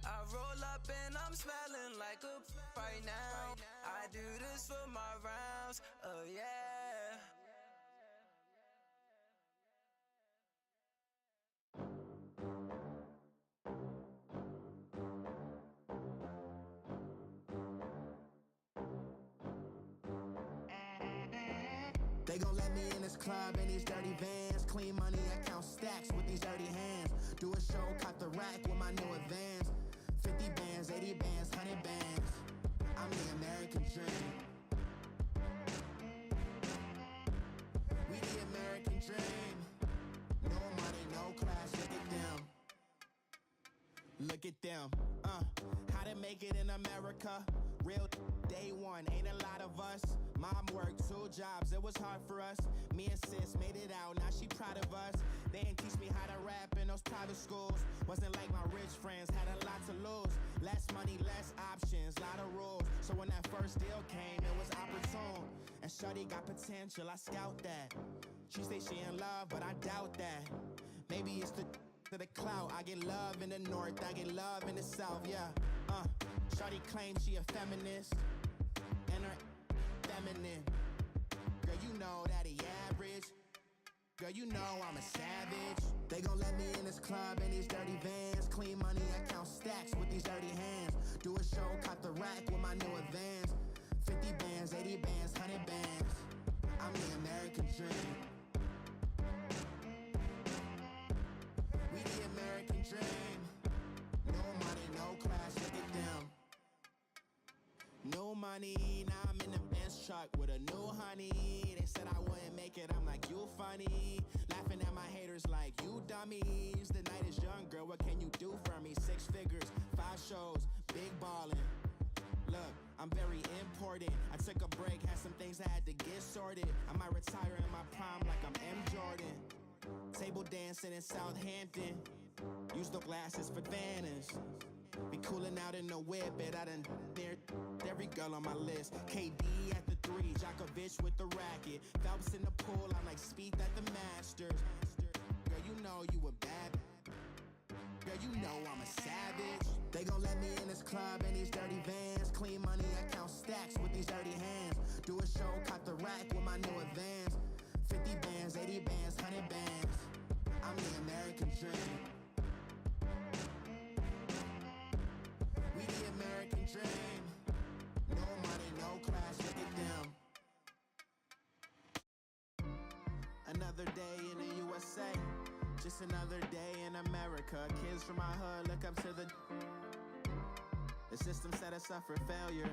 I roll up and I'm smelling like a right now. I do this for my rounds, oh yeah. They gon' let me in this club in these dirty vans. Clean money, I count stacks with these dirty hands. Do a show, caught the rack with my new advance. 50 bands, 80 bands, 100 bands. I'm the American dream. We the American dream. No money, no class, look at them. Look at them, how to make it in America. Real day one, ain't a lot of us. Mom worked 2 jobs, it was hard for us. Me and sis made it out, now she proud of us. They didn't teach me how to rap in those private schools. Wasn't like my rich friends, had a lot to lose. Less money, less options, lot of rules. So when that first deal came, it was opportune. And shorty got potential, I scout that. She say she in love, but I doubt that. Maybe it's to the clout. I get love in the north, I get love in the south, yeah. Shorty claims she a feminist, and her feminine. Girl, you know that he average. Girl, you know I'm a savage. They gon' let me in this club in these dirty vans. Clean money, I count stacks with these dirty hands. Do a show, caught the rack with my new advance. 50 bands, 80 bands, 100 bands. I'm the American dream. We the American dream. No money, no class, look at them. No money, now I'm in the Benz truck with a new honey. They said I wouldn't make it, I'm like, you funny. Laughing at my haters like, you dummies. The night is young, girl, what can you do for me? 6 figures, 5 shows, big ballin'. Look, I'm very important. I took a break, had some things I had to get sorted. I might retire in my prime like I'm M. Jordan. Table dancing in Southampton. Use the glasses for Vannas. Be coolin' out in the whip, but I done near every girl on my list. KD at the 3, Djokovic with the racket. Phelps in the pool, I'm like Spieth at the Masters. Girl, you know you a bad. Girl, you know I'm a savage. They gon' let me in this club in these dirty vans. Clean money, I count stacks with these dirty hands. Do a show, caught the rack with my new advance. 50 bands, 80 bands, 100 bands. I'm the American dream. We the American dream. No money, no class, look at them. Another day in the USA. Just another day in America. Kids from my hood look up to the system set us up for failure.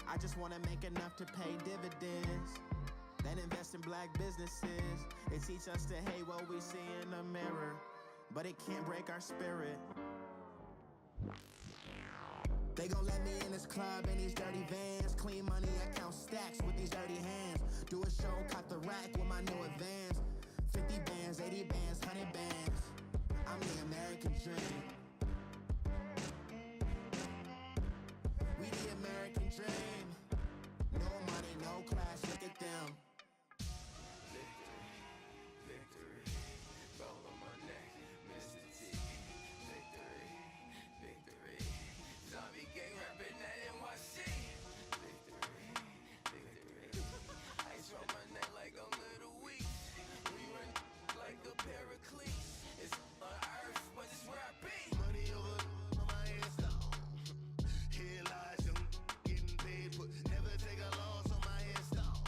I just wanna make enough to pay dividends, then invest in black businesses. They teach us to hate what we see in the mirror, but it can't break our spirit. They gon' let me in this club in these dirty vans. Clean money, I count stacks with these dirty hands. Do a show, caught the rack with my new advance. 50 bands, 80 bands, 100 bands. I'm the American dream. We the American dream. No money, no class, look at them. Victory, victory, ball on my neck, Mr. T. Victory, victory, zombie gang rapping that NYC. Victory, victory, ice on my neck like a little weak. We run like a paraclete. It's on earth, but it's where I be. Money over on my hands down. Here lies young, getting paid, but never take a loss on my hands down.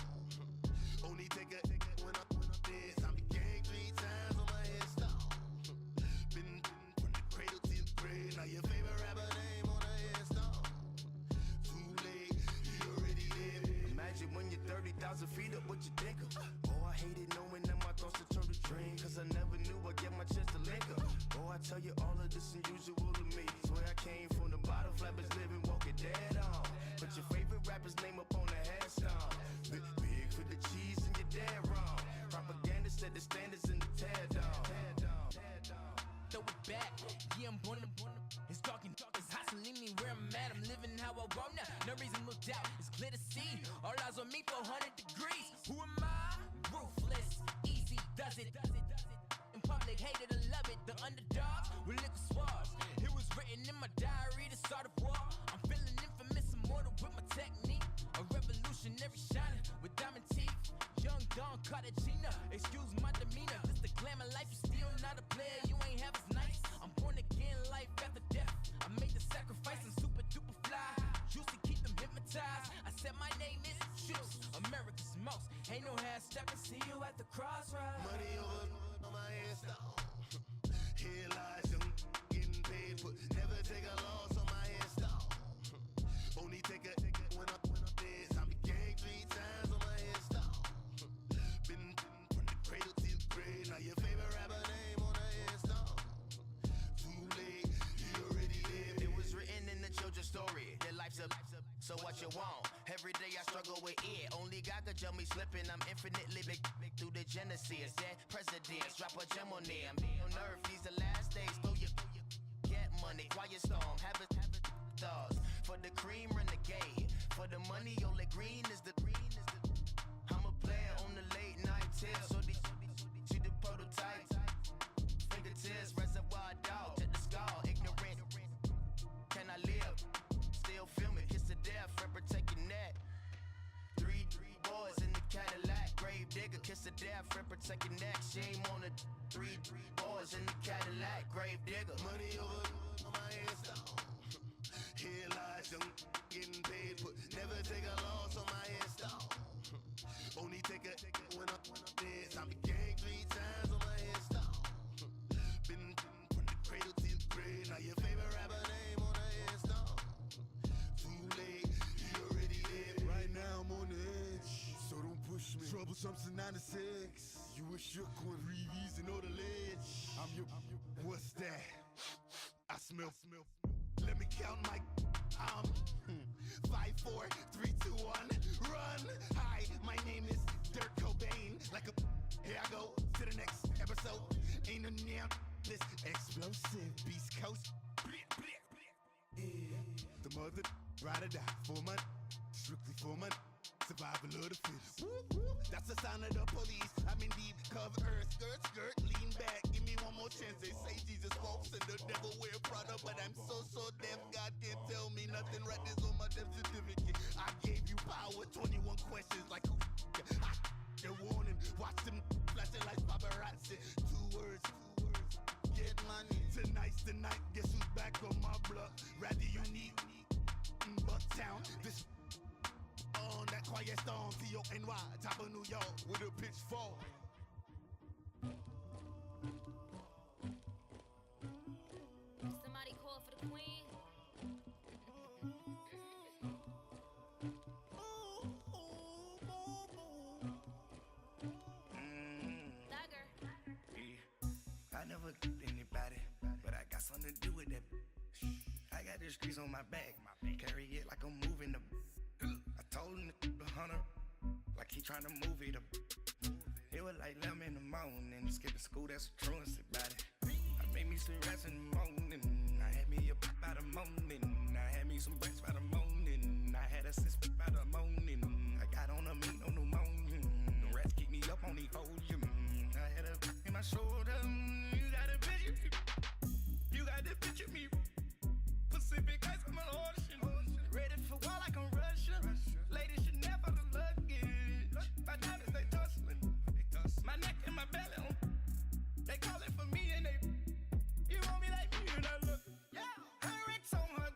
Only take a when I'm dead. I'm gang 3 times on my hands down. Been from the cradle to the grave. Now your favorite rapper name on the hands down. Too late, you already dead. Imagine when you're 30,000 feet up, what you think of? Oh, I hated knowing that my thoughts would turn to dream. Cause I never knew I'd get my chance to link up. Oh, I tell you all of this unusual to me. Swear I came from the bottom, flappers living, walking dead on. Put your favorite rapper's name up on the headstone. Big for the cheese and you're dead wrong. Propaganda set the standards in the tear down. Throw it back, yeah, I'm born to. It's talking, it's hustling me where I'm at. I'm living how I want now. No reason to look out, it's clear to see. All eyes on me, 400 degrees. Who am I? Ruthless, easy, does it. In public, hated or love it. The underdogs with liquor swabs. It was written written in my diary, the start of war. I'm feeling infamous, immortal with my technique. A revolutionary shining with diamond teeth. Young Don Cartagena, excuse my demeanor. This the glamour life, you still not a player, you ain't half as nice. I'm born again, life after death. I made the sacrifice, I'm super duper fly. Used to keep them hypnotized. I said my name is Juice, America's most. Ain't no half stepping, see you at the crossroads. Money over on my headstone. Here lies young, getting paid for. Never take a loss on my headstone. Only take a when I'm dead. I'm the gang 3 times on my headstone. Been from the cradle to the grave. Now your favorite rapper name on the headstone. Too late, he already lived. It was written in the children's story. Their life's a so what you want? Every day I struggle with it. Only God could tell me slipping. I'm infinitely big through the genesis. Dead presidents, drop a gem on them. On earth, these the last days. Throw your get money, quiet storm. Have a thoughts for the cream renegade. For the money, only green is the. I'm a player on the late night till. So these the prototype. Fingertips, reservoir dog to the skull. Ignorant. Can I live? Still filming, kiss to death, rep protect your neck. Three boys in the Cadillac, grave digger, kiss to death, rep protect your neck. Shame on the three boys in the Cadillac, grave digger. Money over on my headstone. Here lies young, getting paid for. Never take a loss on my headstone. Only take a when I'm dead. I'm the gang 3 times on my headstone. Been from the cradle to the grave. Now your favorite rapper name on the headstone. Too late, he already lived. Right now I'm on the edge, so don't push me. Troublesome to 96. You a shook one, Reeves and all the ledge. I'm your. What's that? I smell. Let me count my. 5, 4, 3, 2, 1. Run. Hi, my name is Dirk Cobain. Like a. Here I go to the next episode. Ain't no damn this explosive Beast Coast. Yeah. The mother ride or die for my. Strictly for my. Survival of the fittest. That's the sign of the police. I'm in deep cover earth. Skirt, lean back. Give me one more chance. They say Jesus walks and the devil wear Prada, but I'm so deaf. God can't tell me nothing. Right this on my death certificate. I gave you power. 21 questions like who? They're warning. Watch them flashing like paparazzi. 2 words. Get money. Tonight's the night. Guess who's back on my block? Rather unique. Bucktown. This. On that quiet storm, T-O-N-Y, top of New York, with a pitchfork. Somebody call for the queen. Dagger. I never killed anybody, but I got something to do with that. I got the streets on my back, carry it like I'm moving the. I told him the hunter, like he tryna move it up. It was like 11 in the morning, skipping school, that's a truancy about it. I made me some rats in the morning, I had me a pop by the morning, I had me some breaks by the morning, I had a six by the morning, I got on a meat on the morning, the rats keep me up on the podium, I had a in my shoulder, you got a picture, you got the picture me, Pacific ice on the ocean, ready for war like I'm Russian, ladies should never the luggage, my diamonds they tussling, my neck and my belly on, they calling for me and they, you want me like me and I look, yeah, her Rex on her,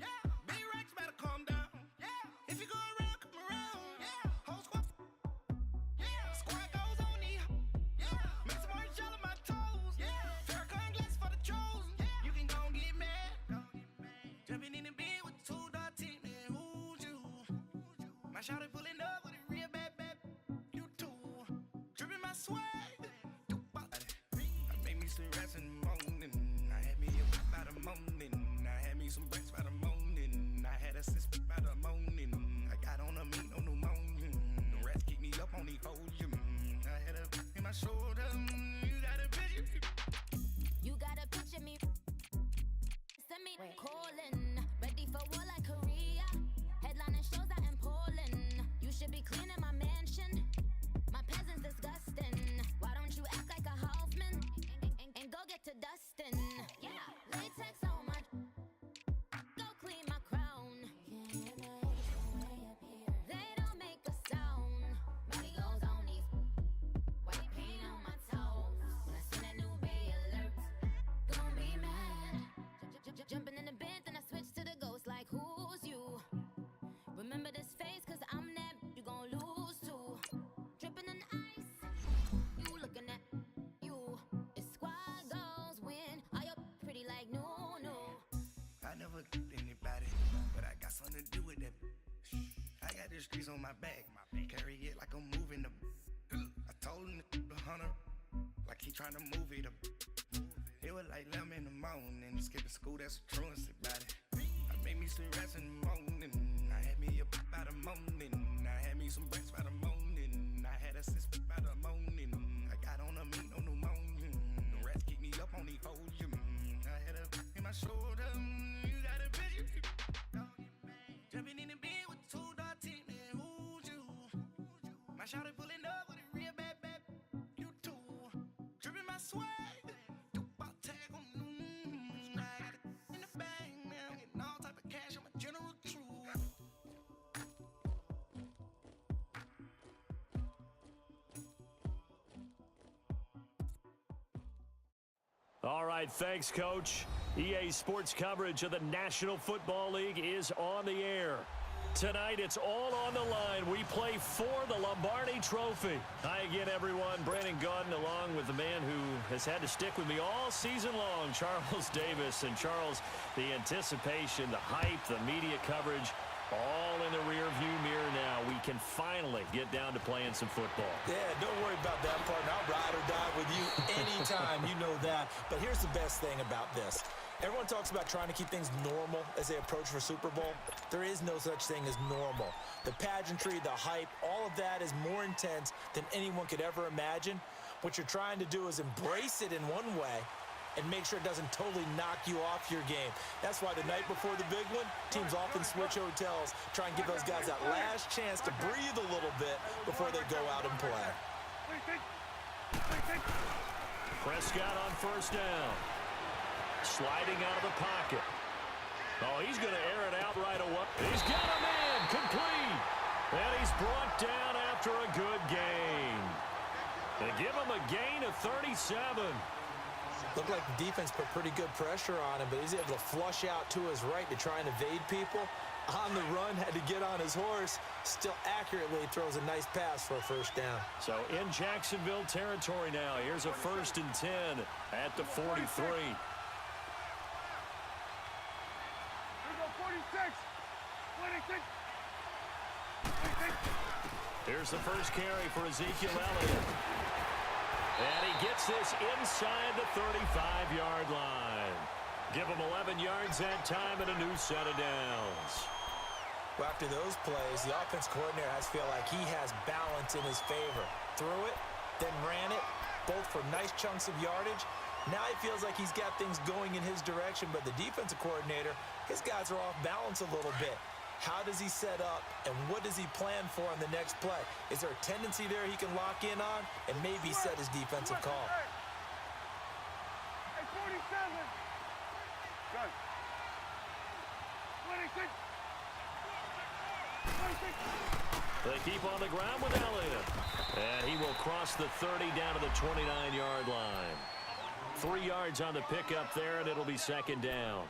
yeah, big Rex better calm down, yeah, if you go around, come around, yeah, whole squad, yeah, squad goes on me, yeah, make some orange gel on my toes, yeah, Farrakhan glass for the trolls, yeah, you can go and get mad, jumping in the bed with 2 dark teeth, man, who's you, my shawty pulling up with a real bad, you too, dripping my swag, I made me some rats in the morning, I had me a whip by the morning, I had me some breaks by the morning, I had a six by the morning, I got on a meat on the morning, the rats keep me up on the podium, I had a in my shoulder, you got a picture, You gotta picture me. Send me calling. Ready for war like Korea. Headlining shows out in Poland. You should be cleaning my mansion. My peasants disgusting. Why don't you act like a Hoffman and go get to dustin'? Yeah, latex on my something to do with that. I got the streets on my back. Carry it like I'm moving the. I told him the hunter, like he trying to move it up. It was like 11 in the morning. Skipping school, that's a truancy about it. I made me some rest in the morning. I had me a by the morning. I had me some breaks by the morning. I had a sis by the morning. I got on a meat, no pneumonia. The rats keep me up on the podium. I had a in my shoulder. You got a vision. Jumping in the bed with 2 dark teeth, man. Who's you? My shawty pulling up with a real bad. You too. Dripping my swag. All right, thanks, Coach. EA Sports coverage of the National Football League is on the air. Tonight, it's all on the line. We play for the Lombardi Trophy. Hi again, everyone. Brandon Gaudin, along with the man who has had to stick with me all season long, Charles Davis. And Charles, the anticipation, the hype, the media coverage, all in the rear-view mirror now. We can finally get down to playing some football. Yeah, don't worry about that part. I'll ride or die with you anytime. You know that. But here's the best thing about this. Everyone talks about trying to keep things normal as they approach for Super Bowl. There is no such thing as normal. The pageantry, the hype, all of that is more intense than anyone could ever imagine. What you're trying to do is embrace it in one way and make sure it doesn't totally knock you off your game. That's why the night before the big one, teams often switch hotels, try and give those guys that last chance to breathe a little bit before they go out and play. Prescott on first down. Sliding out of the pocket. Oh, he's going to air it out right away. He's got a man complete. And he's brought down after a good gain. They give him a gain of 37. Looked like the defense put pretty good pressure on him, but he's able to flush out to his right to try and evade people. On the run, had to get on his horse. Still accurately throws a nice pass for a first down. So in Jacksonville territory now. Here's a 1st and 10 at the 43. Here's the first carry for Ezekiel Elliott. And he gets this inside the 35-yard line. Give him 11 yards that time and a new set of downs. Well, after those plays, the offense coordinator has to feel like he has balance in his favor. Threw it, then ran it, both for nice chunks of yardage. Now he feels like he's got things going in his direction, but the defensive coordinator, his guys are off balance a little bit. How does he set up, and what does he plan for on the next play? Is there a tendency there he can lock in on and maybe set his defensive call? Hey, 47. Good. 26. 26. They keep on the ground with Elliott. And he will cross the 30 down to the 29-yard line. 3 yards on the pickup there, and it'll be second down.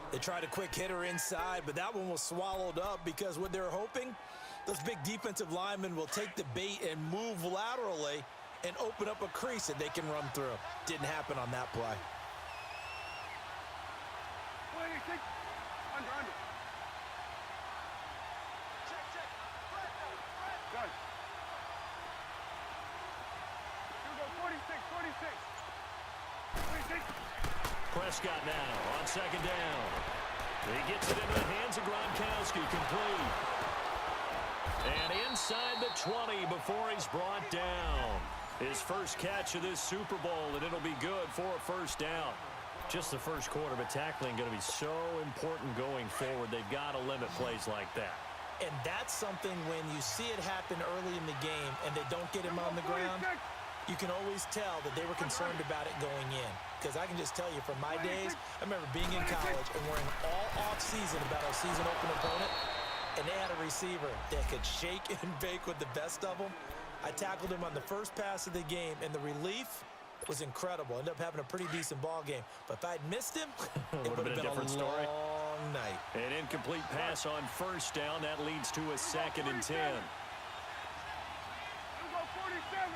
They tried a quick hitter inside, but that one was swallowed up because what they're hoping, those big defensive linemen will take the bait and move laterally and open up a crease that they can run through. Didn't happen on that play. 26. Under. Check. Good. Here we go, 46. 26. Prescott now on second down. He gets it into the hands of Gronkowski, complete. And inside the 20 before he's brought down. His first catch of this Super Bowl, and it'll be good for a first down. Just the first quarter, but tackling going to be so important going forward. They've got to limit plays like that. And that's something when you see it happen early in the game and they don't get him on the ground, you can always tell that they were concerned about it going in. Because I can just tell you from my days, I remember being in college and worrying all off-season about our season-open opponent, and they had a receiver that could shake and bake with the best of them. I tackled him on the first pass of the game, and the relief was incredible. Ended up having a pretty decent ball game. But if I'd missed him, it would have been a different story. Long night. An incomplete pass on first down. That leads to a 2nd and 10. Here we go, 47.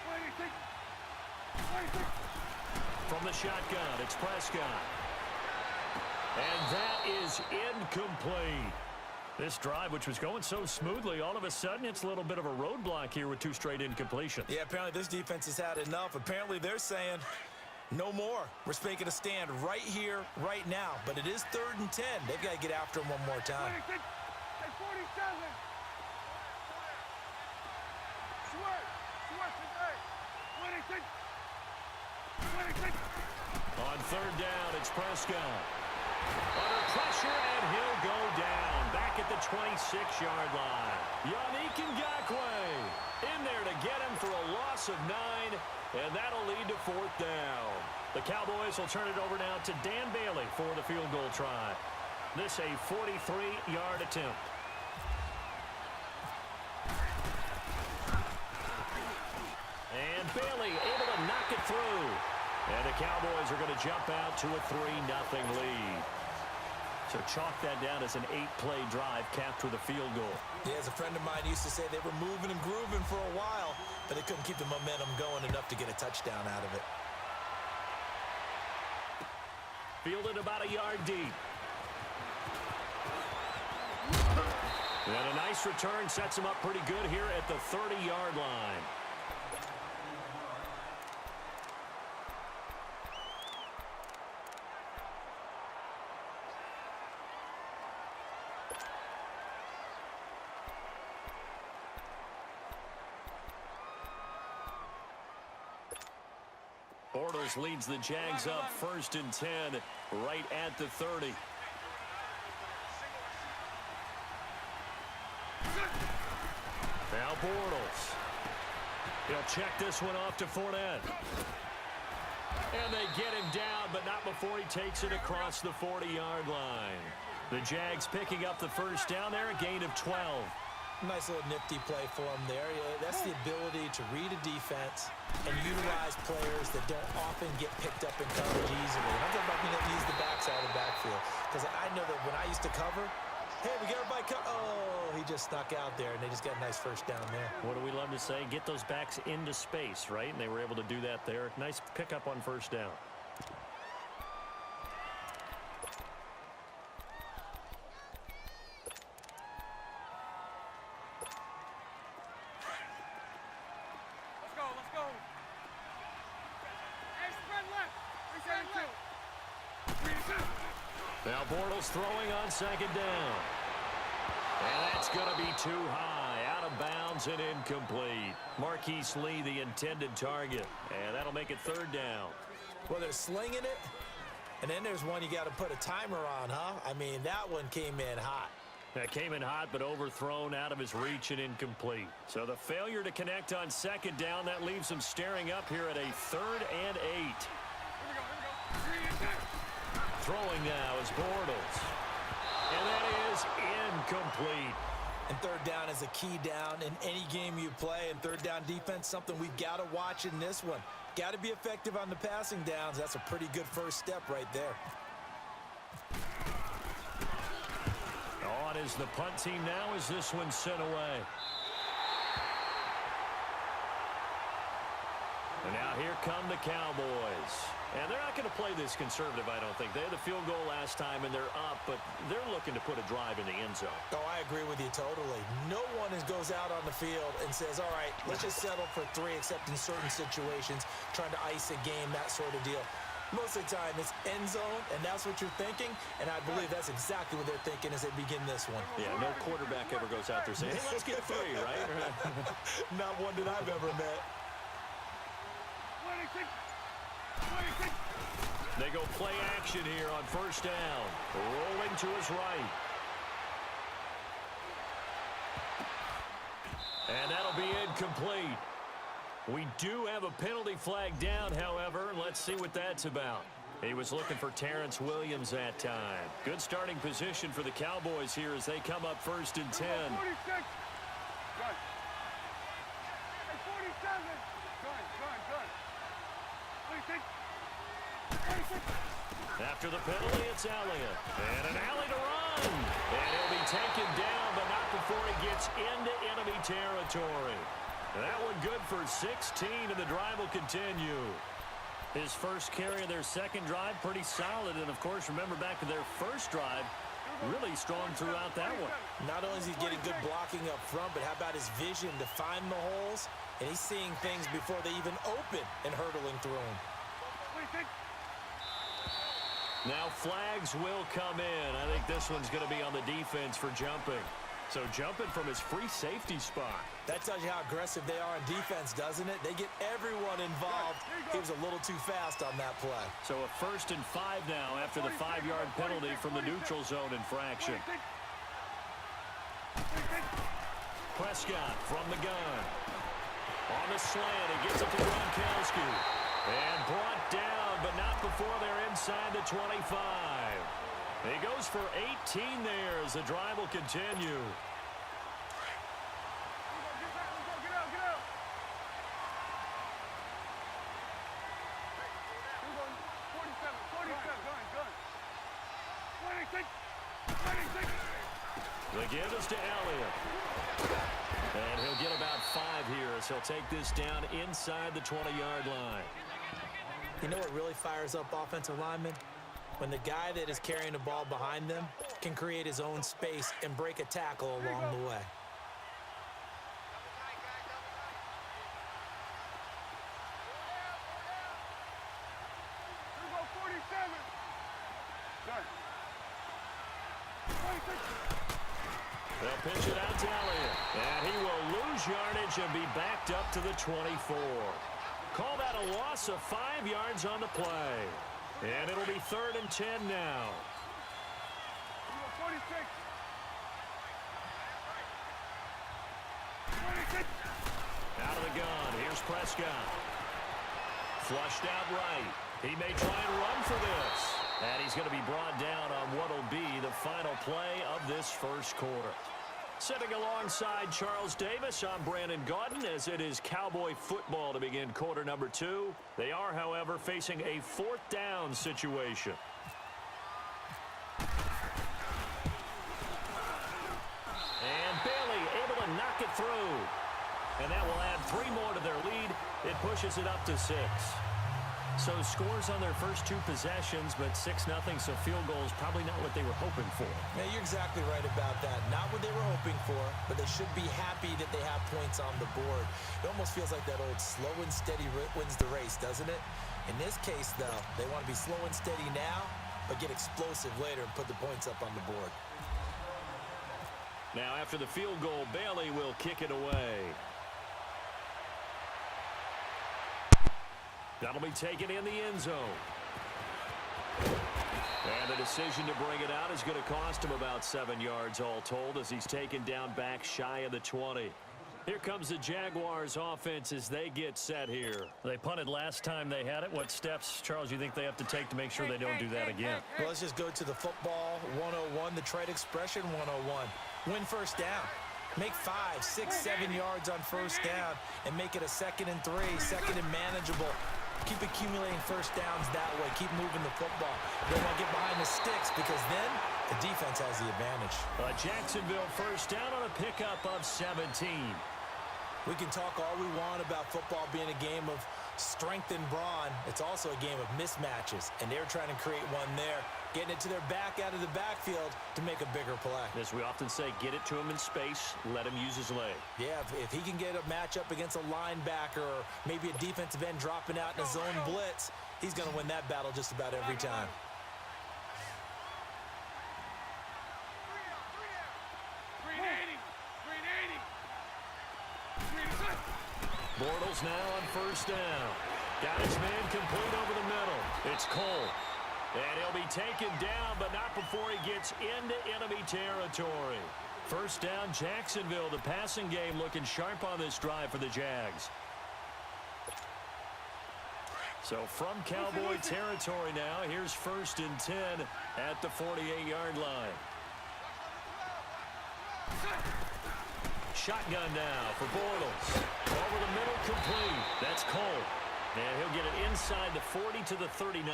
26. 26. From the shotgun, it's Prescott. And that is incomplete. This drive, which was going so smoothly, all of a sudden it's a little bit of a roadblock here with 2 straight incompletions. Yeah, apparently this defense has had enough. Apparently they're saying no more. We're making a stand right here, right now. But it is 3rd and 10. They've got to get after him one more time. 26 and 47. Sweat today. 26. On 3rd down, it's Prescott. Under pressure, and he'll go down. Back at the 26-yard line. Yannick Ngakoue in there to get him for a loss of 9, and that'll lead to 4th down. The Cowboys will turn it over now to Dan Bailey for the field goal try. This a 43-yard attempt. And Bailey able to knock it through. And the Cowboys are going to jump out to a 3-0 lead. So chalk that down as an 8-play drive capped with a field goal. Yeah, as a friend of mine used to say, they were moving and grooving for a while, but they couldn't keep the momentum going enough to get a touchdown out of it. Fielded about a yard deep. And a nice return sets him up pretty good here at the 30-yard line. Bortles leads the Jags up 1st and 10 right at the 30. Now Bortles. He'll check this one off to Fournette. And they get him down, but not before he takes it across the 40-yard line. The Jags picking up the 1st down there, a gain of 12. Nice little nifty play for him there. That's the ability to read a defense and utilize players that don't often get picked up in coverage easily. And I'm talking about being able to use the backside of the backfield. Because I know that when I used to cover, hey, we got everybody oh, he just snuck out there, and they just got a nice 1st down there. What do we love to say? Get those backs into space, right? And they were able to do that there. Nice pickup on 1st down. Now Bortles throwing on 2nd down. And that's going to be too high. Out of bounds and incomplete. Marquise Lee, the intended target. And that'll make it 3rd down. Well, they're slinging it. And then there's one you got to put a timer on, huh? I mean, that one came in hot. That came in hot, but overthrown out of his reach and incomplete. So the failure to connect on 2nd down, that leaves him staring up here at a 3rd and 8. Throwing now is Bortles. And that is incomplete. And 3rd down is a key down in any game you play. And 3rd down defense, something we've got to watch in this one. Got to be effective on the passing downs. That's a pretty good 1st step right there. On is the punt team now as this one's sent away. And now here come the Cowboys. And they're not going to play this conservative, I don't think. They had the field goal last time, and they're up, but they're looking to put a drive in the end zone. Oh, I agree with you totally. No one goes out on the field and says, all right, let's just settle for 3, except in certain situations, trying to ice a game, that sort of deal. Most of the time, it's end zone, and that's what you're thinking, and I believe that's exactly what they're thinking as they begin this one. Yeah, no quarterback ever goes out there saying, hey, let's get 3, right? Not one that I've ever met. 26. They go play action here on 1st down. Rolling to his right. And that'll be incomplete. We do have a penalty flag down, however, and let's see what that's about. He was looking for Terrence Williams that time. Good starting position for the Cowboys here as they come up 1st and 10. 46. Good. Hey, 47. Good. 26. 26. After the penalty, it's Elliott. And an alley to run. And he'll be taken down, but not before he gets into enemy territory. And that one good for 16, and the drive will continue. His first carry of their second drive, pretty solid. And, of course, remember back to their first drive, really strong throughout that one. Not only is he getting good blocking up front, but how about his vision to find the holes? And he's seeing things before they even open and hurdling through them. Now flags will come in. I think this one's going to be on the defense for jumping. So jumping from his free safety spot. That tells you how aggressive they are on defense, doesn't it? They get everyone involved. He was a little too fast on that play. So a 1st and 5 now after the 5-yard penalty from the neutral zone infraction. Prescott from the gun. On the slant, he gets it to Gronkowski. And brought down, but not before they're inside the 25. He goes for 18 there as the drive will continue. The give is to Elliott. And he'll get about 5 here as he'll take this down inside the 20-yard line. You know what really fires up offensive linemen? When the guy that is carrying the ball behind them can create his own space and break a tackle along the way. They'll pitch it out to Elliott. And he will lose yardage and be backed up to the 24. Call that a loss of 5 yards on the play. And it'll be 3rd and 10 now. 46. Out of the gun. Here's Prescott. Flushed out right. He may try and run for this. And he's going to be brought down on what will be the final play of this first quarter. Sitting alongside Charles Davis, I'm Brandon Gaudin as it is Cowboy football to begin quarter number 2. They are, however, facing a 4th down situation. And Bailey able to knock it through. And that will add 3 more to their lead. It pushes it up to 6. So scores on their first 2 possessions, but 6-0, so field goal is probably not what they were hoping for. Yeah, you're exactly right about that. Not what they were hoping for, but they should be happy that they have points on the board. It almost feels like that old slow and steady wins the race, doesn't it? In this case, though, they want to be slow and steady now, but get explosive later and put the points up on the board. Now, after the field goal, Bailey will kick it away. That'll be taken in the end zone. And the decision to bring it out is going to cost him about 7 yards all told as he's taken down back shy of the 20. Here comes the Jaguars offense as they get set here. They punted last time they had it. What steps, Charles, you think they have to take to make sure they don't do that again? Well, let's just go to the football 101, the trade expression 101. Win first down. Make 5, 6, 7 yards on first down and make it a 2nd and 3, 2nd and manageable. Keep accumulating first downs that way. Keep moving the football. They want to get behind the sticks because then the defense has the advantage. Jacksonville first down on a pickup of 17. We can talk all we want about football being a game of strength and brawn. It's also a game of mismatches, and they're trying to create one there, getting it to their back out of the backfield to make a bigger play. As we often say, get it to him in space, let him use his leg. Yeah, if he can get a matchup against a linebacker or maybe a defensive end dropping out in a zone blitz, he's going to win that battle just about every time. Bortles now on first down. Got his man complete over the middle. It's Cole. And he'll be taken down, but not before he gets into enemy territory. First down, Jacksonville. The passing game looking sharp on this drive for the Jags. So from Cowboy territory now, here's 1st and 10 at the 48-yard line. Shotgun now for Bortles. Over the middle, complete. That's Cole. And he'll get it inside the 40 to the 39.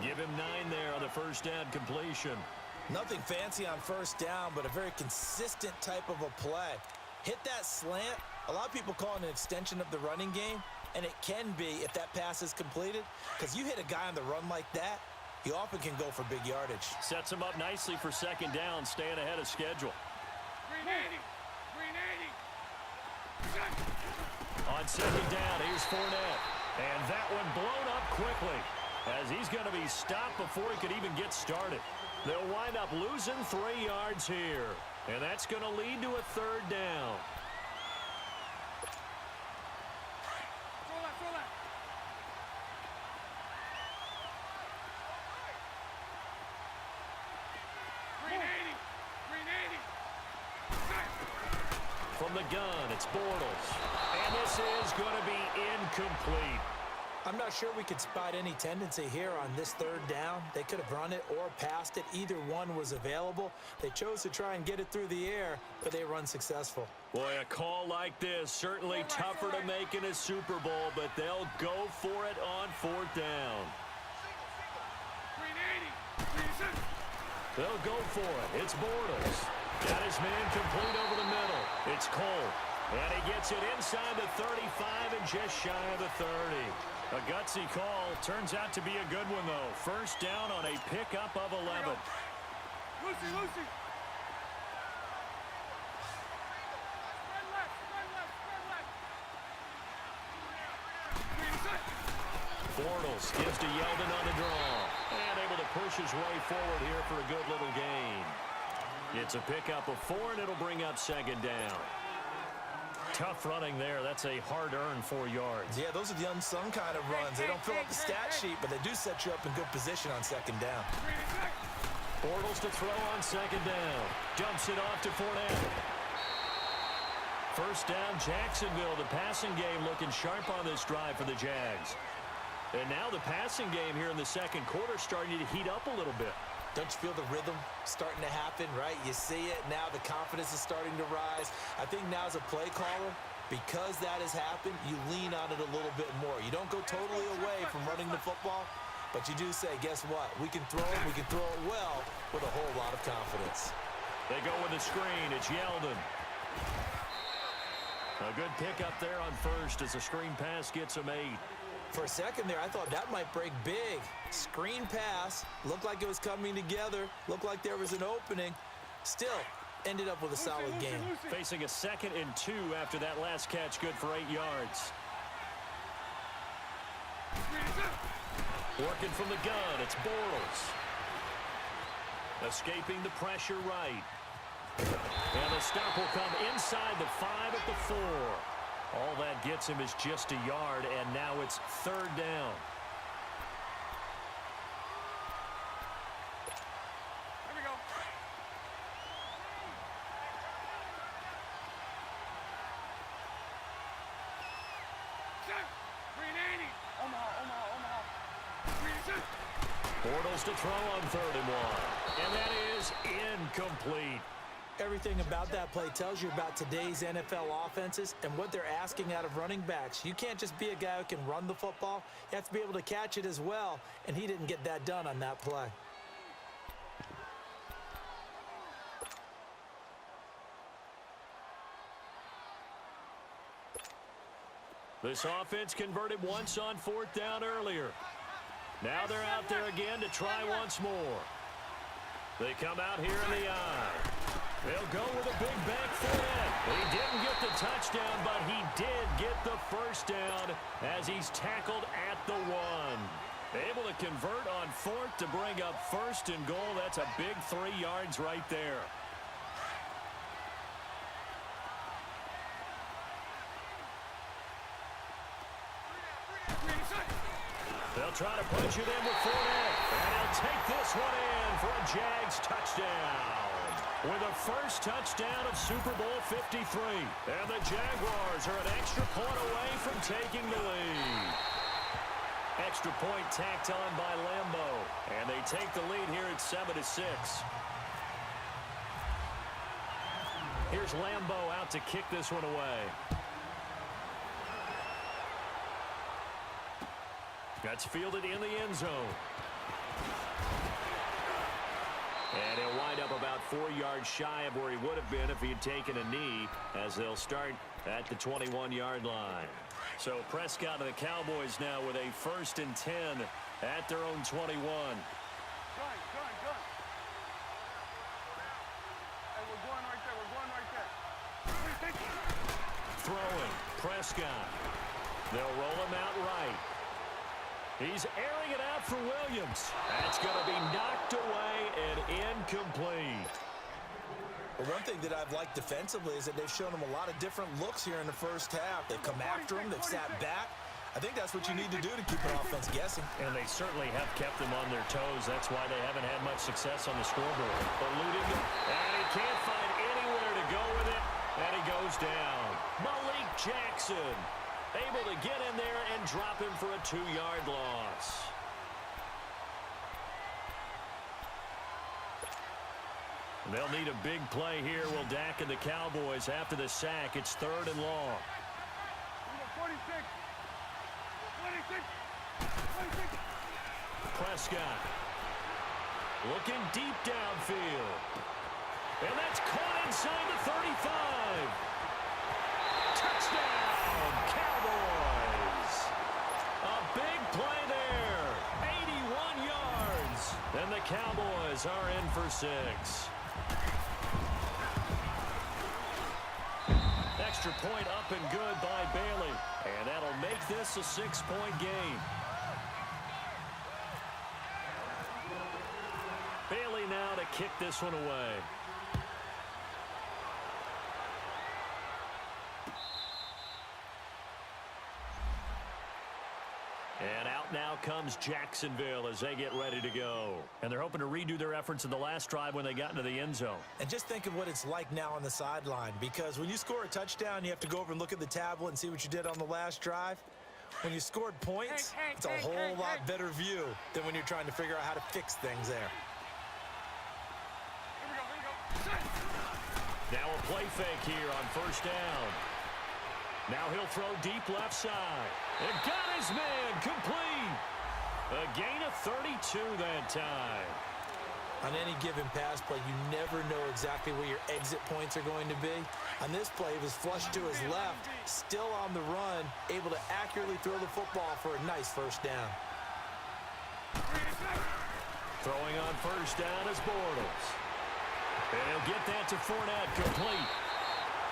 Give him 9 there on the first down completion. Nothing fancy on first down, but a very consistent type of a play. Hit that slant. A lot of people call it an extension of the running game. And it can be if that pass is completed, because you hit a guy on the run like that, you often can go for big yardage. Sets him up nicely for second down, staying ahead of schedule. 380. On second down, here's Fournette. And that one blown up quickly as he's going to be stopped before he could even get started. They'll wind up losing 3 yards here. And that's going to lead to a third down. Throw that. From the gun, it's Bortles. And this is going to be incomplete. I'm not sure we could spot any tendency here on this third down. They could have run it or passed it. Either one was available. They chose to try and get it through the air, but they were unsuccessful. Boy, a call like this, certainly tougher to make in a Super Bowl, but they'll go for it on fourth down. 380. They'll go for it. It's Bortles. Got his man complete over the middle. It's Cole. And he gets it inside the 35 and just shy of the 30. A gutsy call. Turns out to be a good one, though. First down on a pickup of 11. Lucy. Bortles gives to Yeldon on the draw. And able to push his way forward here for a good little gain. It's a pickup of 4, and it'll bring up second down. Tough running there. That's a hard-earned 4 yards. Yeah, those are the unsung kind of runs. They don't fill up the stat sheet, but they do set you up in good position on second down. Bortles to throw on second down. Dumps it off to Fournette. First down, Jacksonville. The passing game looking sharp on this drive for the Jags. And now the passing game here in the second quarter starting to heat up a little bit. Don't you feel the rhythm starting to happen, right? You see it. Now the confidence is starting to rise. I think now as a play caller, because that has happened, you lean on it a little bit more. You don't go totally away from running the football, but you do say, guess what? We can throw it. We can throw it well with a whole lot of confidence. They go with the screen. It's Yeldon. A good pickup there on first as the screen pass gets him 8. For a second there, I thought that might break big. Screen pass. Looked like it was coming together. Looked like there was an opening. Still, ended up with a solid game. Facing a 2nd and 2 after that last catch. Good for 8 yards. Working from the gun, it's Bortles. Escaping the pressure right. And the stop will come inside the 5 at the 4. All that gets him is just a yard, and now it's third down. Here we go. Set. 380. Omaha. 380. Bortles to throw on 3rd and 1. And that is incomplete. Everything about that play tells you about today's NFL offenses and what they're asking out of running backs. You can't just be a guy who can run the football. You have to be able to catch it as well, and he didn't get that done on that play. This offense converted once on 4th down earlier. Now they're out there again to try once more. They come out here in the eye. They'll go with a big bank for it. He didn't get the touchdown, but he did get the first down as he's tackled at the 1. Able to convert on 4th to bring up 1st and goal. That's a big 3 yards right there. They'll try to punch it in with Fournette. And he'll take this one in for a Jags touchdown. With a first touchdown of Super Bowl 53. And the Jaguars are an extra point away from taking the lead. Extra point tacked on by Lambo. And they take the lead here at 7-6. Here's Lambo out to kick this one away. That's fielded in the end zone. And he'll wind up about 4 yards shy of where he would have been if he had taken a knee, as they'll start at the 21-yard line. So Prescott and the Cowboys now with a 1st and 10 at their own 21. Gun. Hey, we're going right there. Throwing, Prescott. They'll roll him out right. He's airing it out for Williams. That's going to be knocked away and incomplete. Well, one thing that I've liked defensively is that they've shown him a lot of different looks here in the first half. They've come after him. They've sat back. I think that's what you need to do to keep an offense guessing. And they certainly have kept them on their toes. That's why they haven't had much success on the scoreboard. Eluding it, and he can't find anywhere to go with it, and he goes down. Malik Jackson able to get in there and drop him for a 2-yard loss. They'll need a big play here. Will Dak and the Cowboys after the sack. It's 3rd and long. 26. Prescott looking deep downfield. And that's caught inside the 35. Touchdown, Cowboys. A big play there. 81 yards. And the Cowboys are in for 6. Extra point up and good by Bailey. And that'll make this a 6-point game. Bailey now to kick this one away. And out now comes Jacksonville as they get ready to go. And they're hoping to redo their efforts in the last drive when they got into the end zone. And just think of what it's like now on the sideline, because when you score a touchdown, you have to go over and look at the tablet and see what you did on the last drive. When you scored points, it's a whole lot better view than when you're trying to figure out how to fix things there. Now a play fake here on 1st down. Now he'll throw deep left side. And got his man complete. A gain of 32 that time. On any given pass play, you never know exactly where your exit points are going to be. On this play, he was flushed to his left, still on the run, able to accurately throw the football for a nice 1st down. Throwing on 1st down is Bortles. And he'll get that to Fournette, complete.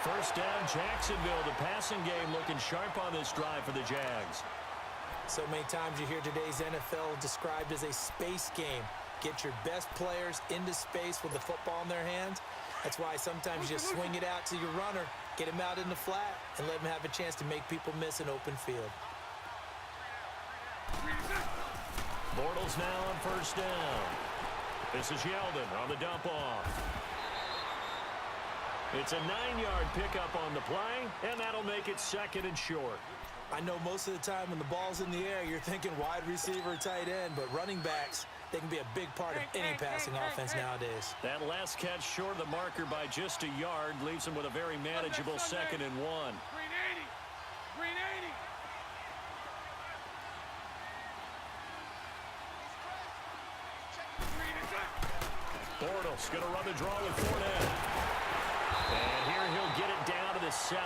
1st down, Jacksonville. The passing game looking sharp on this drive for the Jags. So many times you hear today's NFL described as a space game. Get your best players into space with the football in their hands. That's why sometimes you just swing it out to your runner, get him out in the flat, and let him have a chance to make people miss an open field. Bortles now on 1st down. This is Yeldon on the dump off. It's a 9-yard pickup on the play, and that'll make it 2nd and short. I know most of the time when the ball's in the air, you're thinking wide receiver, tight end, but running backs, they can be a big part of any passing offense nowadays. That last catch short of the marker by just a yard leaves him with a very manageable 2nd and 1. Green 80. Green 80. Bortles going to run the draw with Fournette. And here he'll get it down to the 7.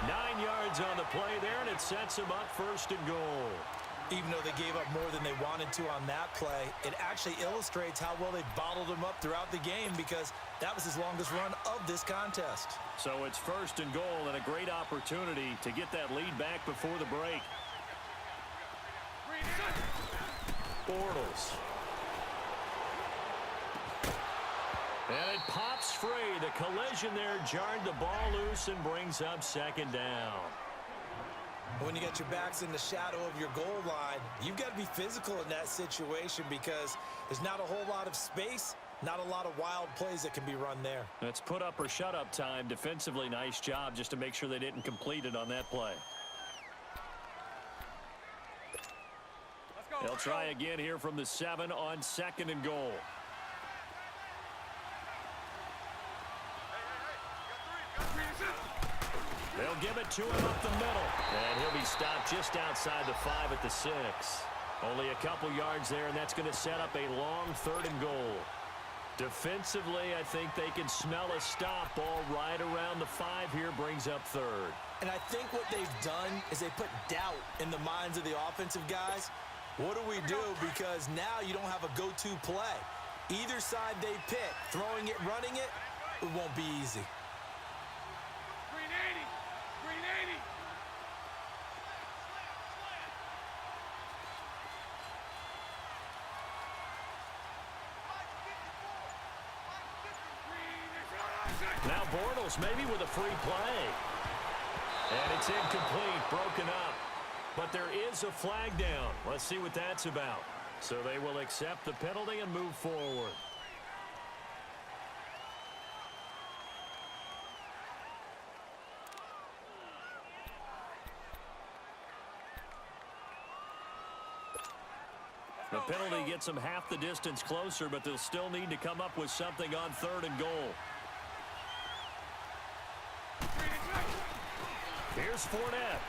9 yards on the play there, and it sets him up 1st and goal. Even though they gave up more than they wanted to on that play, it actually illustrates how well they bottled him up throughout the game, because that was his longest run of this contest. So it's 1st and goal, and a great opportunity to get that lead back before the break. Bortles. And it pops free. The collision there jarred the ball loose and brings up 2nd down. When you got your backs in the shadow of your goal line, you've got to be physical in that situation, because there's not a whole lot of space, not a lot of wild plays that can be run there. It's put up or shut up time. Defensively, nice job just to make sure they didn't complete it on that play. They'll try again here from the 7 on 2nd and goal. They'll give it to him up the middle. And he'll be stopped just outside the 5 at the 6. Only a couple yards there, and that's going to set up a long 3rd and goal. Defensively, I think they can smell a stop. Ball right around the 5 here, brings up third. And I think what they've done is they put doubt in the minds of the offensive guys. What do we do? Because now you don't have a go-to play. Either side they pick, throwing it, running it, it won't be easy. Green 80. Green 80. Now Bortles maybe with a free play. And it's incomplete, broken up. But there is a flag down. Let's see what that's about. So they will accept the penalty and move forward. The penalty gets them half the distance closer, but they'll still need to come up with something on 3rd and goal. Here's Fournette.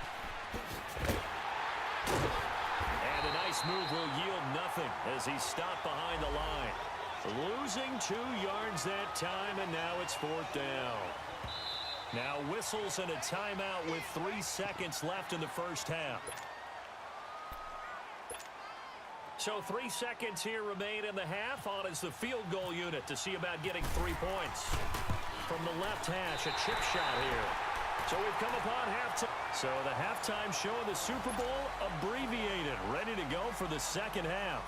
And a nice move will yield nothing as he's stopped behind the line. Losing 2 yards that time, and now it's 4th down. Now whistles and a timeout with 3 seconds left in the first half. So 3 seconds here remain in the half. On is the field goal unit to see about getting 3 points. From the left hash, a chip shot here. So we've come upon halftime. So the halftime show of the Super Bowl abbreviated, ready to go for the second half.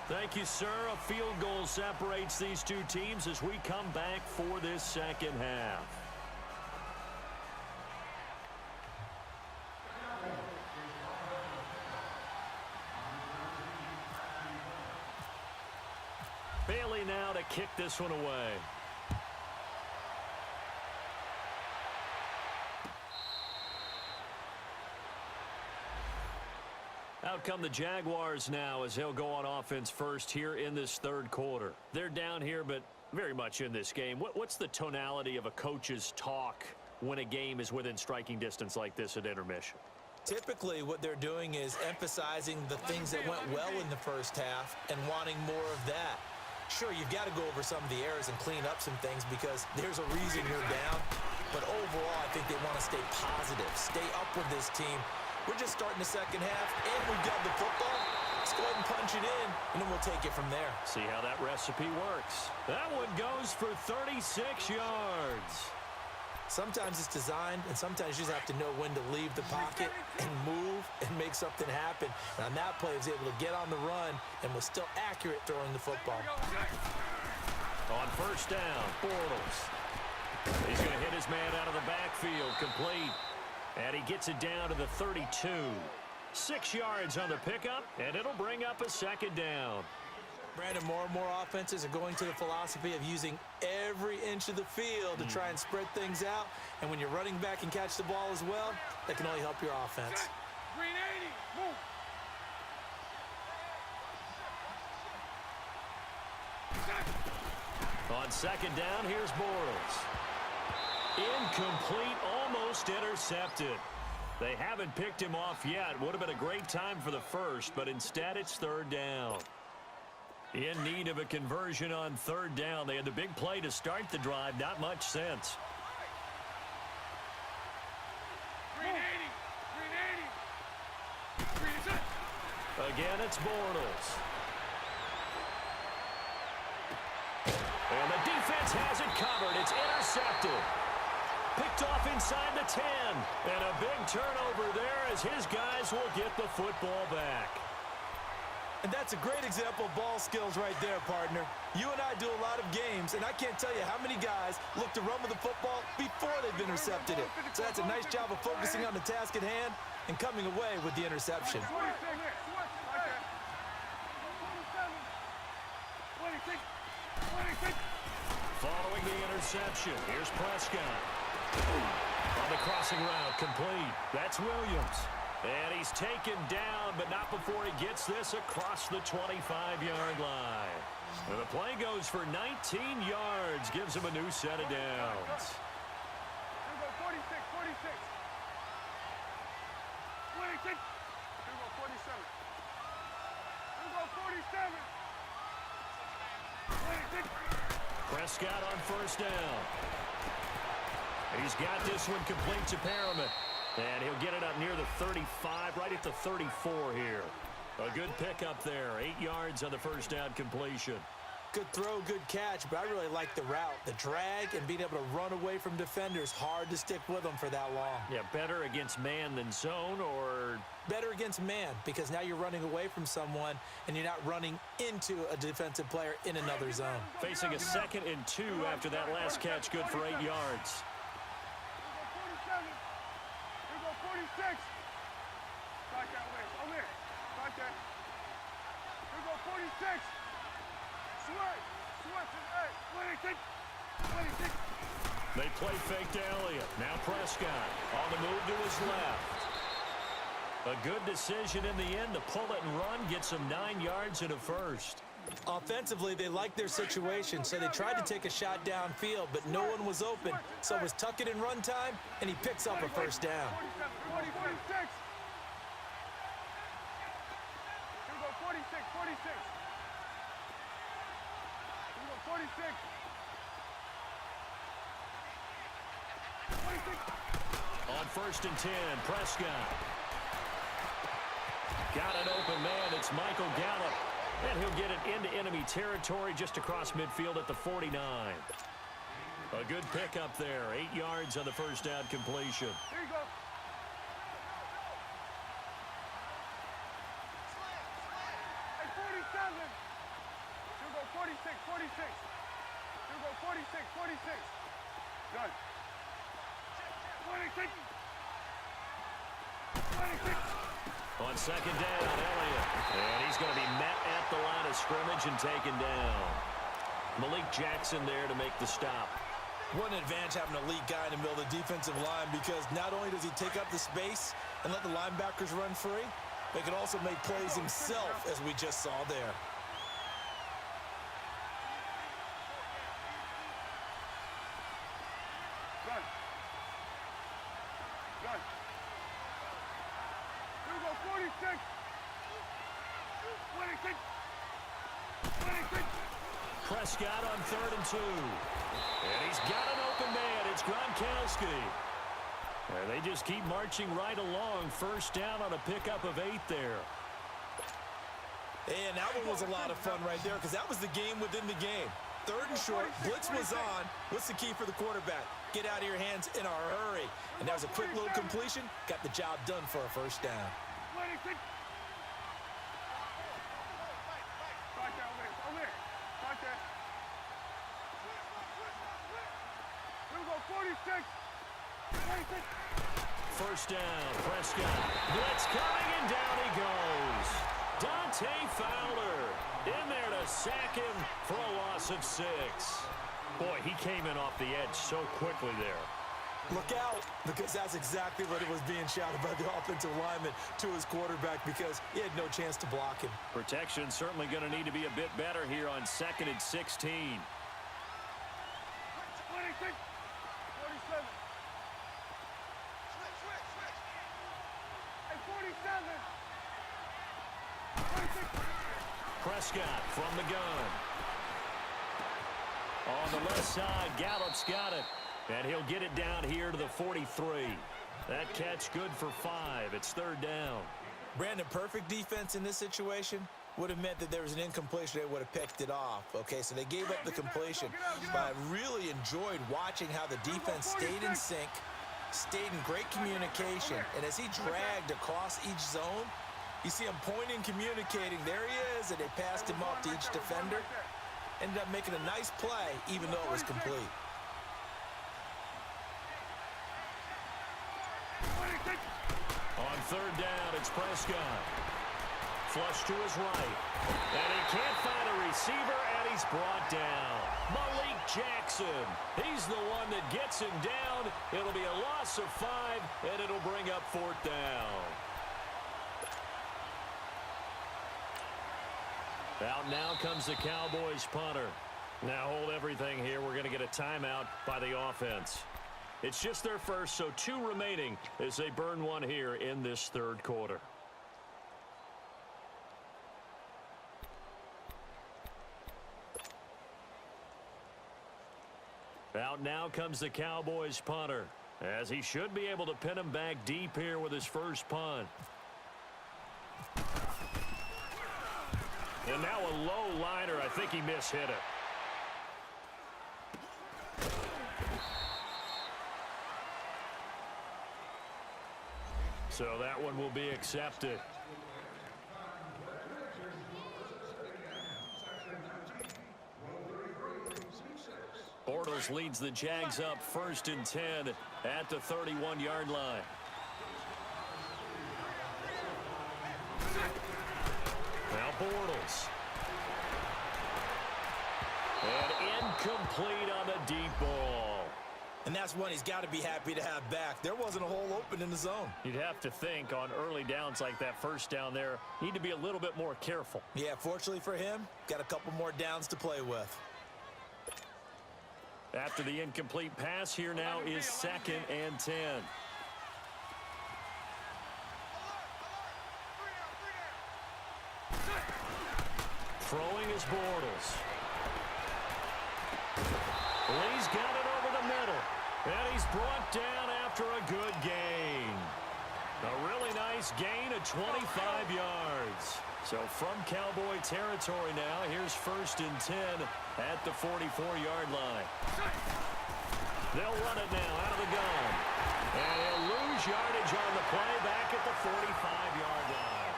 Thank you, sir. A field goal separates these two teams as we come back for this second half. Bailey now to kick this one away. Out come the Jaguars now as they'll go on offense first here in this 3rd quarter. They're down here, but very much in this game. What's the tonality of a coach's talk when a game is within striking distance like this at intermission? Typically, what they're doing is emphasizing the things that went well in the first half and wanting more of that. Sure, you've got to go over some of the errors and clean up some things because there's a reason you're down. But overall, I think they want to stay positive, stay up with this team. We're just starting the second half, and we've got the football. Let's go ahead and punch it in, and then we'll take it from there. See how that recipe works. That one goes for 36 yards. Sometimes it's designed, and sometimes you just have to know when to leave the pocket and move and make something happen. And on that play, he was able to get on the run and was still accurate throwing the football. On first down, Bortles. He's going to hit his man out of the backfield, complete. And he gets it down to the 32. 6 yards on the pickup, and it'll bring up a second down. Brandon, more and more offenses are going to the philosophy of using every inch of the field to try and spread things out. And when you're running back and catch the ball as well, that can only help your offense. Green 80. Move. On second down, here's Bortles. Incomplete, almost intercepted. They haven't picked him off yet. Would have been a great time for the first, but instead it's 3rd down. In need of a conversion on 3rd down. They had the big play to start the drive. Not much sense. Green 80. Green 80. Green 80. Again, it's Bortles. And the defense has it covered. It's intercepted. Picked off inside the 10. And a big turnover there as his guys will get the football back. And that's a great example of ball skills right there, partner. You and I do a lot of games, and I can't tell you how many guys look to run with the football before they've intercepted it. So that's a nice job of focusing on the task at hand and coming away with the interception. Following the interception, here's Prescott. On the crossing route, complete. That's Williams. And he's taken down, but not before he gets this across the 25-yard line. And the play goes for 19 yards, gives him a new set of downs. 46, 46. 46. 47. 47. Prescott on first down. He's got this one complete to Perriman. And he'll get it up near the 35, right at the 34 here. A good pickup there. 8 yards on the first down completion. Good throw, good catch, but I really like the route. The drag and being able to run away from defenders. Hard to stick with them for that long. Yeah, better against man than zone, or? Better against man, because now you're running away from someone and you're not running into a defensive player in another zone. Facing a 2nd and 2 after that last catch, good for 8 yards. 46. Back that way. Over here. Back there. Here we go, 46. Switch. Switch. Hey, 26. 26. They play fake to Elliott. Now Prescott on the move to his left. A good decision in the end to pull it and run. Gets him 9 yards and a first. Offensively, they liked their situation, so they tried to take a shot downfield, but no one was open. So it was tuck it in run time, and he picks up a first down. 46. Here we go, 46. 46. Here we go, 46. 46. On first and 10, Prescott. Got an open man. It's Michael Gallup. And he'll get it into enemy territory just across midfield at the 49. A good pickup there. 8 yards on the first down completion. Here you go. Hey, 47. Here we go, 46. 46. Here we go, 46. 46. Done. 26. 26. On second down, Elliott. And he's going to be met at the line of scrimmage and taken down. Malik Jackson there to make the stop. What an advantage having an elite guy in the middle of the defensive line, because not only does he take up the space and let the linebackers run free, but he can also make plays himself, as we just saw there. Done. Done. Here we go, 46. 26. 26. Prescott on third and 2. And he's got an open man. It's Gronkowski. And they just keep marching right along. First down on a pickup of 8 there. And that one was a lot of fun right there, because that was the game within the game. Third and short, blitz was on. What's the key for the quarterback? Get out of your hands in a hurry. And that was a quick little completion. Got the job done for a first down. 26. Back that way. Over here. Back there. Here we go, 46. 26. First down, Prescott. Blitz coming, and down he goes. Dante Fowler in there to sack him for a loss of 6. Boy, he came in off the edge so quickly there. Look out, because that's exactly what it was being shouted by the offensive lineman to his quarterback, because he had no chance to block him. Protection certainly going to need to be a bit better here on 2nd and 16. 26. 47. Hey, 47. 26. Prescott from the gun. On the left side, Gallup's got it. And he'll get it down here to the 43. That catch good for 5. It's third down. Brandon, perfect defense in this situation would have meant that there was an incompletion. They would have picked it off. Okay, so they gave up the completion. But I really enjoyed watching how the defense stayed in sync, stayed in great communication. And as he dragged across each zone, you see him pointing, communicating. There he is, and they passed him up to each defender. Ended up making a nice play, even though it was complete. On third down, it's Prescott. Flush to his right. And he can't find a receiver, and he's brought down. Malik Jackson. He's the one that gets him down. It'll be a loss of 5, and it'll bring up fourth down. Out now comes the Cowboys punter. Now hold everything here. We're going to get a timeout by the offense. It's just their first, so 2 remaining as they burn one here in this third quarter. out. Now comes the Cowboys punter, as he should be able to pin him back deep here with his first punt. And now a low liner. I think he mishit it. So that one will be accepted. Bortles leads the Jags up 1st and 10 at the 31-yard line. Now Bortles. And incomplete on the deep ball. And that's one he's got to be happy to have back. There wasn't a hole open in the zone. You'd have to think on early downs like that first down there, need to be a little bit more careful. Yeah, fortunately for him, got a couple more downs to play with. After the incomplete pass, here now is 2nd and 10. Throwing is Bortles. Lee's got it over the middle. And he's brought down after a good gain. A really nice gain of 25 yards. So from Cowboy territory now, here's 1st and 10 at the 44-yard line. They'll run it now out of the gun. And he'll lose yardage on the play back at the 45-yard line.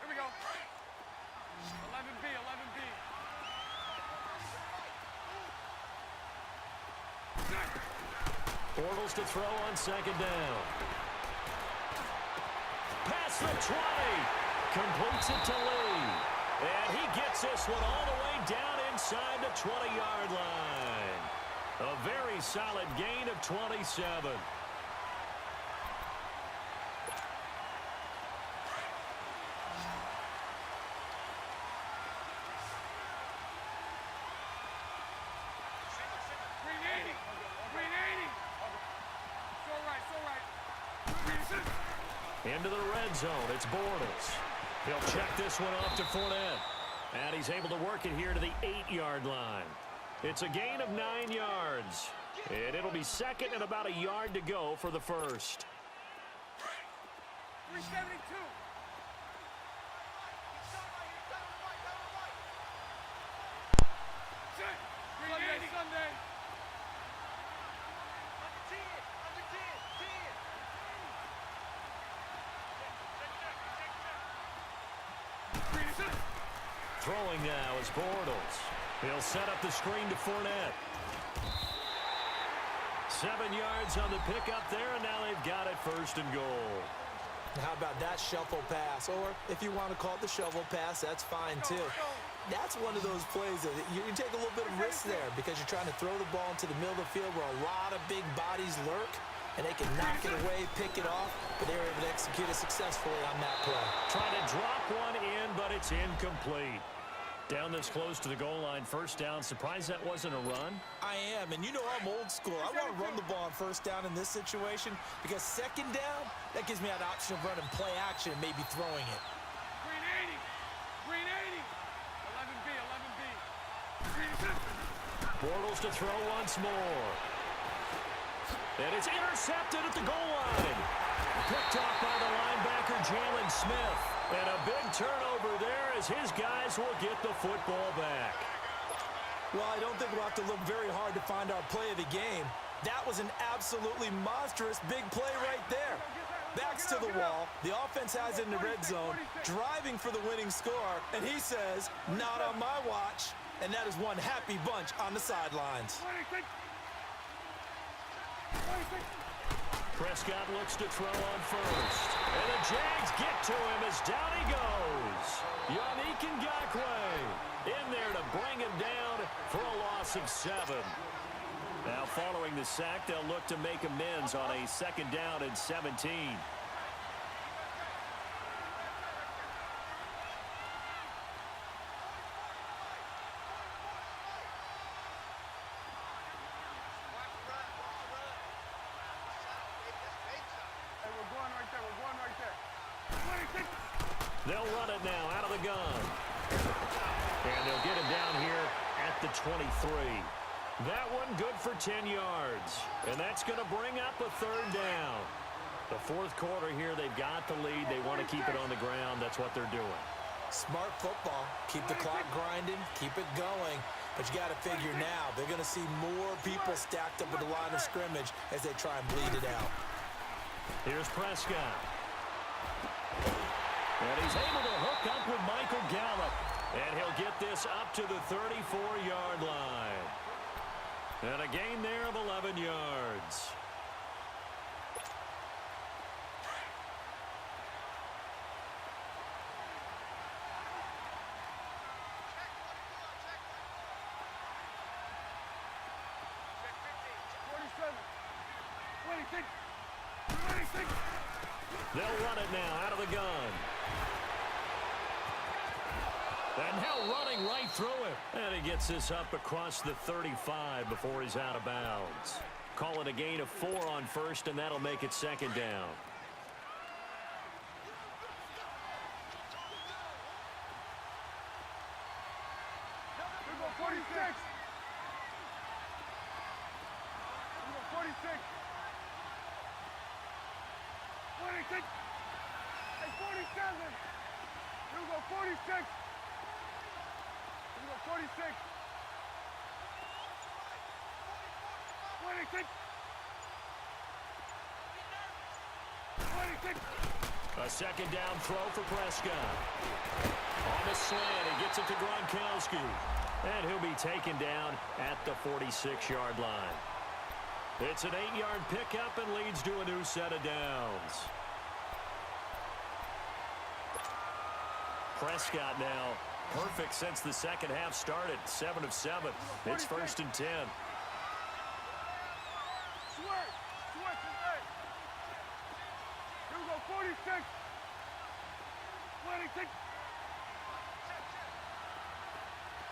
Here we go. 11B, 11B. Bortles to throw on 2nd down. Past the 20. Completes it to Lee. And he gets this one all the way down inside the 20-yard line. A very solid gain of 27. Into the red zone, it's Bortles. He'll check this one off to Fournette. And he's able to work it here to the 8-yard line. It's a gain of 9 yards. And it'll be 2nd and about a yard to go for the first. 372. Sunday. Throwing now is Bortles. He'll set up the screen to Fournette. 7 yards on the pickup there, and now they've got it 1st and goal. How about that shuffle pass? Or if you want to call it the shovel pass, that's fine too. That's one of those plays that you take a little bit of risk there because you're trying to throw the ball into the middle of the field where a lot of big bodies lurk, and they can knock it away, pick it off, but they were able to execute it successfully on that play. Trying to drop one in, but it's incomplete. Down this close to the goal line, 1st down. Surprised that wasn't a run? I am, and you know I'm old school. I want to run the ball on 1st down in this situation because 2nd down, that gives me that option of running play action and maybe throwing it. Green 80. Green 80. 11B, 11B. Bortles to throw once more. And it's intercepted at the goal line. Picked off by the linebacker, Jalen Smith. And a big turnover there as his guys will get the football back. Well, I don't think we'll have to look very hard to find our play of the game. That was an absolutely monstrous big play right there. Backs to the wall. The offense has it in the red zone, driving for the winning score. And he says, not on my watch. And that is one happy bunch on the sidelines. Prescott looks to throw on 1st. And the Jags get to him as down he goes. Yannick Ngakoue in there to bring him down for a loss of 7. Now following the sack, they'll look to make amends on a 2nd down and 17. They'll run it now out of the gun. And they'll get him down here at the 23. That one good for 10 yards. And that's going to bring up a third down. The fourth quarter here, they've got the lead. They want to keep it on the ground. That's what they're doing. Smart football. Keep the clock grinding. Keep it going. But you got to figure now, they're going to see more people stacked up at the line of scrimmage as they try and bleed it out. Here's Prescott. And he's able to hook up with Michael Gallup. And he'll get this up to the 34-yard line. And a gain there of 11 yards. They'll run it now out of the gun. And now running right through it. And he gets this up across the 35 before he's out of bounds. Call it a gain of 4 on first, and that'll make it second down. Here go 46. Here go 46. 26. Hey, 47. Here go 46. Here go 46. 26. 26. A second down throw for Prescott. On the slant, he gets it to Gronkowski. And he'll be taken down at the 46-yard line. It's an 8-yard pickup and leads to a new set of downs. Prescott now perfect since the second half started. 7 of 7. It's 1st and 10. Switch is 8. Here we go 46. 26.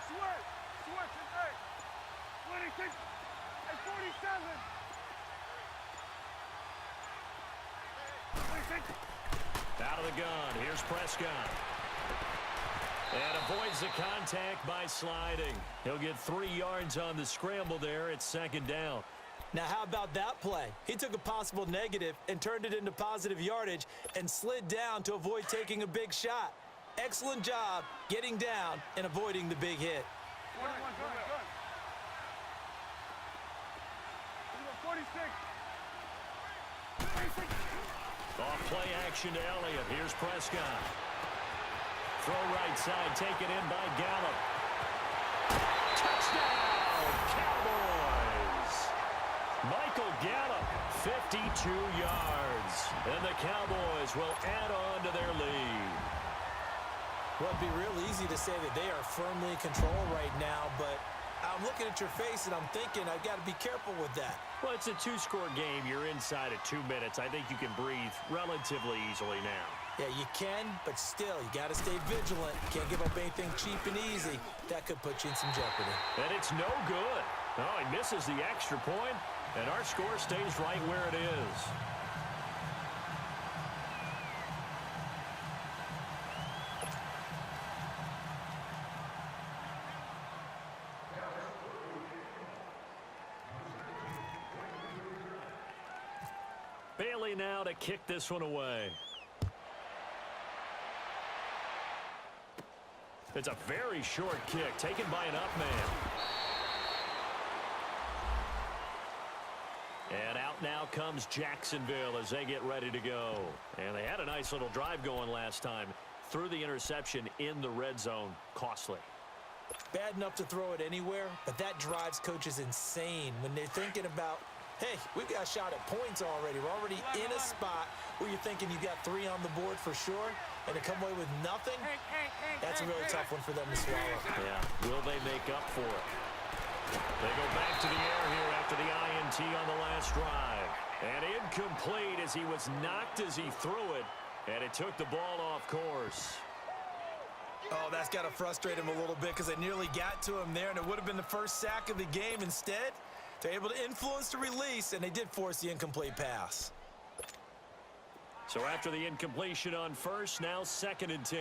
Switch is 8. 26. And 47. 26. Out of the gun. Here's Prescott. And avoids the contact by sliding. He'll get 3 yards on the scramble there. It's second down. Now, how about that play? He took a possible negative and turned it into positive yardage and slid down to avoid taking a big shot. Excellent job getting down and avoiding the big hit. 46. Off play action to Elliott. Here's Prescott. Throw right side, taken in by Gallup. Touchdown, Cowboys! Michael Gallup, 52 yards. And the Cowboys will add on to their lead. Well, it'd be real easy to say that they are firmly in control right now, but I'm looking at your face and I'm thinking I've got to be careful with that. Well, it's a 2-score game. You're inside at 2 minutes. I think you can breathe relatively easily now. Yeah, you can, but still, you got to stay vigilant. Can't give up anything cheap and easy. That could put you in some jeopardy. And it's no good. Oh, he misses the extra point, and our score stays right where it is. Bailey now to kick this one away. It's a very short kick taken by an up man. And out now comes Jacksonville as they get ready to go. And they had a nice little drive going last time. Threw the interception in the red zone. Costly. Bad enough to throw it anywhere, but that drives coaches insane when they're thinking about, hey, we've got a shot at points already. We're already in a spot where you're thinking you got 3 on the board for sure, and to come away with nothing, that's a really tough one for them to swallow. Yeah, will they make up for it? They go back to the air here after the INT on the last drive. And incomplete as he was knocked as he threw it, and it took the ball off course. Oh, that's got to frustrate him a little bit because they nearly got to him there, and it would have been the first sack of the game. Instead, they're able to influence the release, and they did force the incomplete pass. So after the incompletion on first, now 2nd and 10.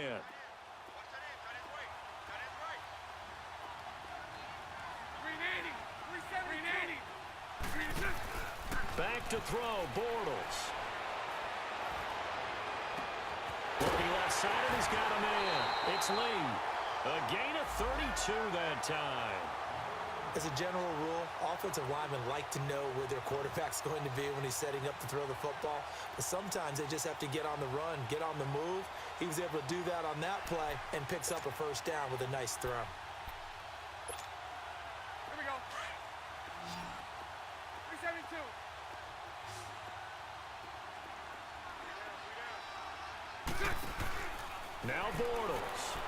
Back to throw, Bortles. Looking left side, and he's got a man. It's Lee. A gain of 32 that time. As a general rule, offensive linemen like to know where their quarterback's going to be when he's setting up to throw the football. But sometimes they just have to get on the run, get on the move. He was able to do that on that play and picks up a first down with a nice throw. Here we go. 372. Now Bortles.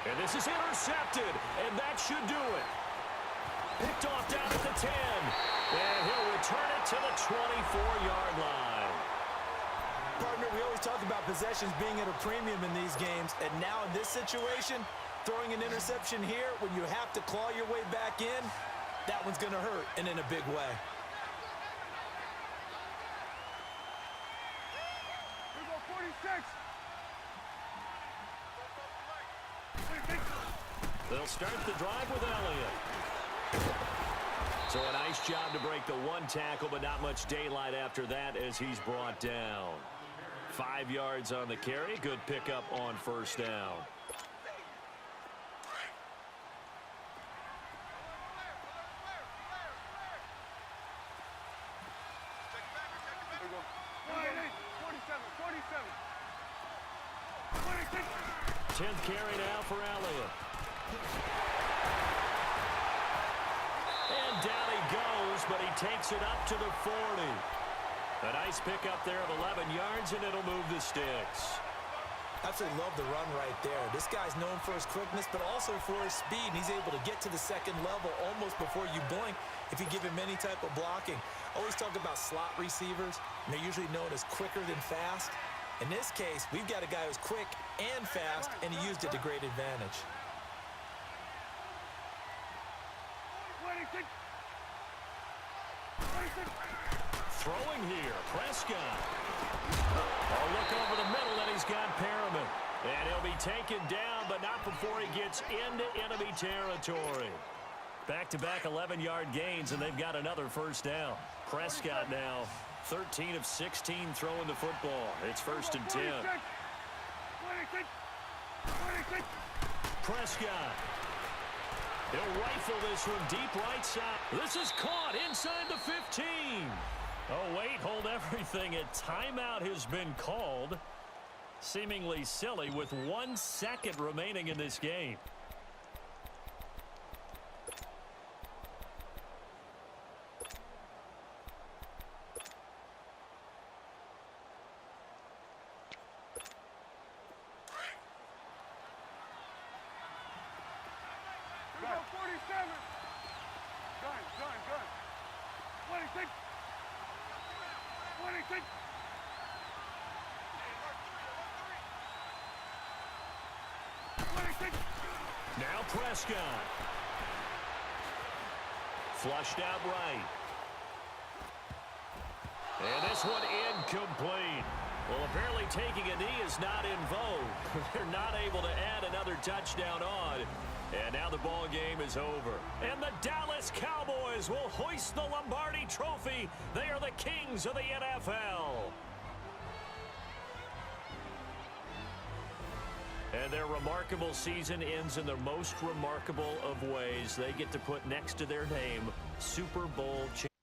And this is intercepted, and that should do it. Picked off down at the 10. And he'll return it to the 24-yard line. Partner, we always talk about possessions being at a premium in these games, and now in this situation, throwing an interception here when you have to claw your way back in, that one's going to hurt, and in a big way. Here we go, 46. They'll start the drive with Elliott. So a nice job to break the one tackle, but not much daylight after that as he's brought down. 5 yards on the carry. Good pickup on first down. Here we go. 47, 47. 26. 10th carry now for Elliott. And down he goes, but he takes it up to the 40. A nice pickup there of 11 yards, and it'll move the sticks. Absolutely love the run right there. This guy's known for his quickness, but also for his speed. And he's able to get to the second level almost before you blink if you give him any type of blocking. Always talk about slot receivers, and they're usually known as quicker than fast. In this case, we've got a guy who's quick and fast, and he used it to great advantage. 26. Throwing here, Prescott. A look over the middle, and he's got Perriman. And he'll be taken down, but not before he gets into enemy territory. Back-to-back 11-yard gains, and they've got another first down. Prescott now 13 of 16 throwing the football. It's 1st and 10. 26. Prescott. He'll rifle this one deep right side. This is caught inside the 15. Oh, wait, hold everything. A timeout has been called. Seemingly silly with 1 second remaining in this game. Here we go, 47. Gun. 26. 26. Now Prescott. Flushed out right. And this one incomplete. Well, apparently taking a knee is not in vogue. They're not able to add another touchdown on. And now the ball game is over. And the Dallas Cowboys will hoist the Lombardi Trophy. They are the kings of the NFL. And their remarkable season ends in the most remarkable of ways. They get to put next to their name Super Bowl champion.